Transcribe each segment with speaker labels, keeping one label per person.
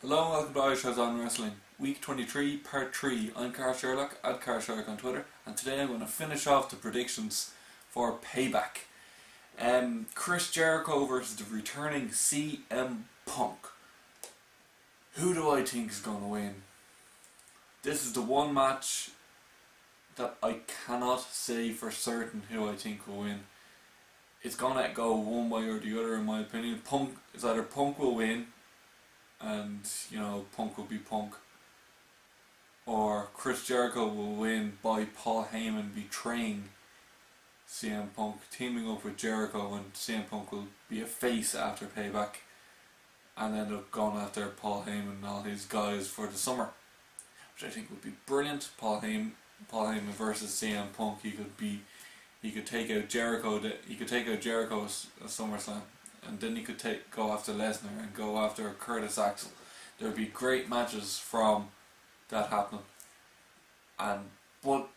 Speaker 1: Hello and welcome to Irish House on Wrestling, Week 23, Part 3. I'm Sherlock, at Sherlock on Twitter, and today I'm going to finish off the predictions for Payback. Chris Jericho versus the returning CM Punk. Who do I think is going to win? This is the one match that I cannot say for certain who I think will win. It's going to go one way or the other in my opinion. Either Punk will win, and Punk will be Punk, or Chris Jericho will win by Paul Heyman betraying CM Punk, teaming up with Jericho, and CM Punk will be a face after Payback and end up going after Paul Heyman and all his guys for the summer, which I think would be brilliant. Paul Heyman versus CM Punk. He could take out Jericho. He could take out Jericho at SummerSlam. And then he could go after Lesnar and go after Curtis Axel. There would be great matches from that happening. But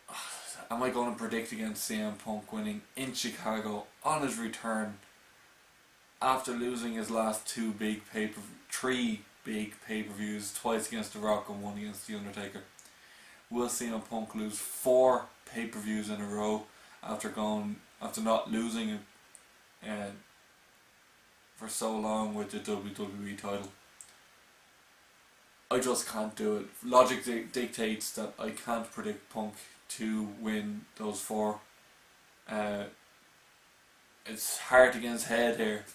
Speaker 1: am I going to predict against CM Punk winning in Chicago on his return after losing his last three big pay-per-views, twice against The Rock and one against The Undertaker? Will CM Punk lose 4 pay-per-views in a row after not losing for so long with the WWE title? I just can't do it. Logic dictates that I can't predict Punk to win those 4. It's heart against head here,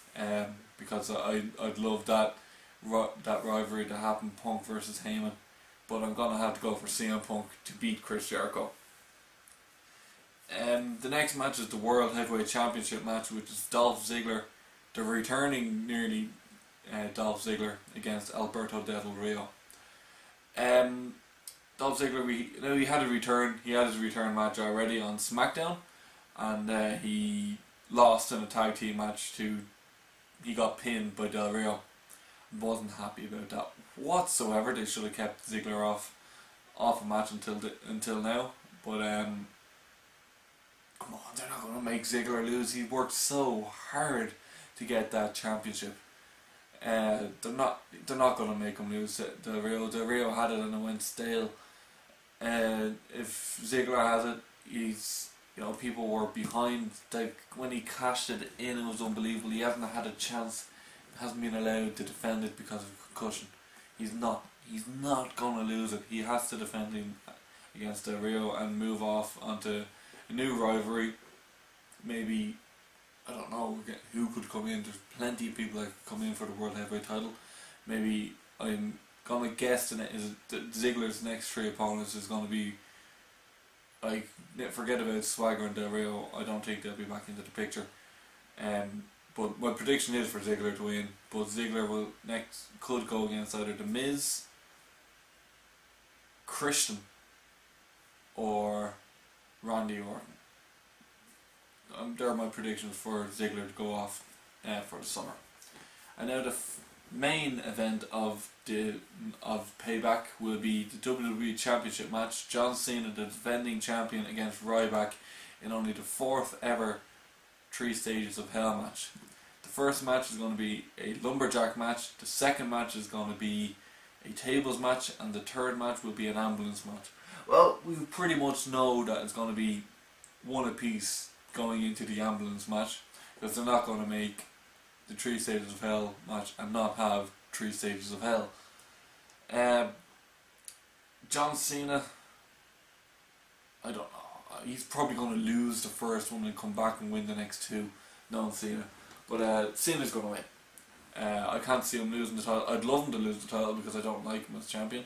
Speaker 1: because I'd love that rivalry to happen, Punk versus Heyman, but I'm gonna have to go for CM Punk to beat Chris Jericho. The next match is the World Heavyweight Championship match, which is Dolph Ziggler, the returning Dolph Ziggler, against Alberto Del Rio. Dolph Ziggler, he had his return match already on SmackDown, and he lost in a tag team match he got pinned by Del Rio. Wasn't happy about that whatsoever. They should have kept Ziggler off a match until now, but come on, they're not going to make Ziggler lose. He worked so hard to get that championship. They're not going to make him lose it. Del Rio had it and it went stale. If Ziggler has it, people were behind. When he cashed it in, it was unbelievable. He hasn't had a chance. Hasn't been allowed to defend it because of concussion. He's not going to lose it. He has to defend him against Del Rio and move off onto a new rivalry. Maybe, I don't know who could come in. There's plenty of people that could come in for the World Heavyweight title. Maybe I'm gonna guess that Ziggler's next 3 opponents is gonna be, forget about Swagger and Del Rio. I don't think they'll be back into the picture. But my prediction is for Ziggler to win. But Ziggler could go against either The Miz, Christian, or Randy Orton. There are my predictions for Ziggler to go off for the summer. And now the main event of Payback will be the WWE Championship match. John Cena, the defending champion, against Ryback in only the 4th ever 3 Stages of Hell match. The first match is going to be a lumberjack match. The second match is going to be a tables match, and the third match will be an ambulance match. Well, we pretty much know that it's going to be one apiece going into the ambulance match, because they're not going to make the 3 Stages of Hell match and not have 3 Stages of Hell. John Cena, I don't know. He's probably going to lose the first one and come back and win the next 2, knowing Cena. But Cena's going to win. I can't see him losing the title. I'd love him to lose the title because I don't like him as champion.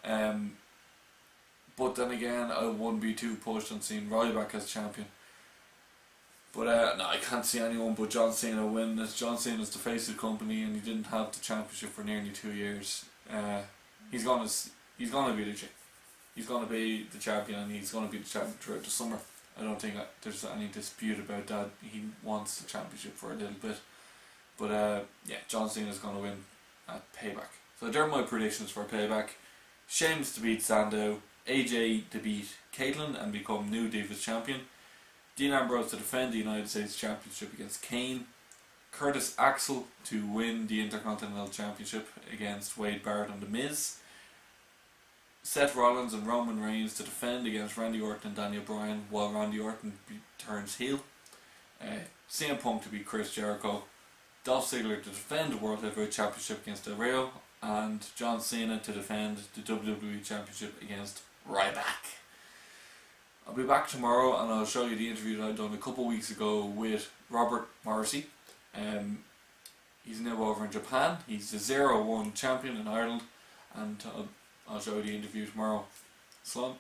Speaker 1: But then again, I wouldn't be too pushed on seeing Ryback as champion. But no, I can't see anyone but John Cena win. As John Cena's the face of the company, and he didn't have the championship for nearly 2 years. He's gonna be the champion, and he's gonna be the champion throughout the summer. I don't think there's any dispute about that. He wants the championship for a little bit. But yeah, John Cena's gonna win at Payback. So there are my predictions for Payback. Sheamus to beat Sandow, AJ to beat Caitlyn and become new Divas champion, Dean Ambrose to defend the United States Championship against Kane, Curtis Axel to win the Intercontinental Championship against Wade Barrett and The Miz. Seth Rollins and Roman Reigns to defend against Randy Orton and Daniel Bryan while Randy Orton turns heel. CM Punk to beat Chris Jericho. Dolph Ziggler to defend the World Heavyweight Championship against Del Rio. And John Cena to defend the WWE Championship against Ryback. I'll be back tomorrow and I'll show you the interview that I've done a couple of weeks ago with Robert Morrissey. He's now over in Japan. He's the 0-1 champion in Ireland, and I'll show you the interview tomorrow. Slán.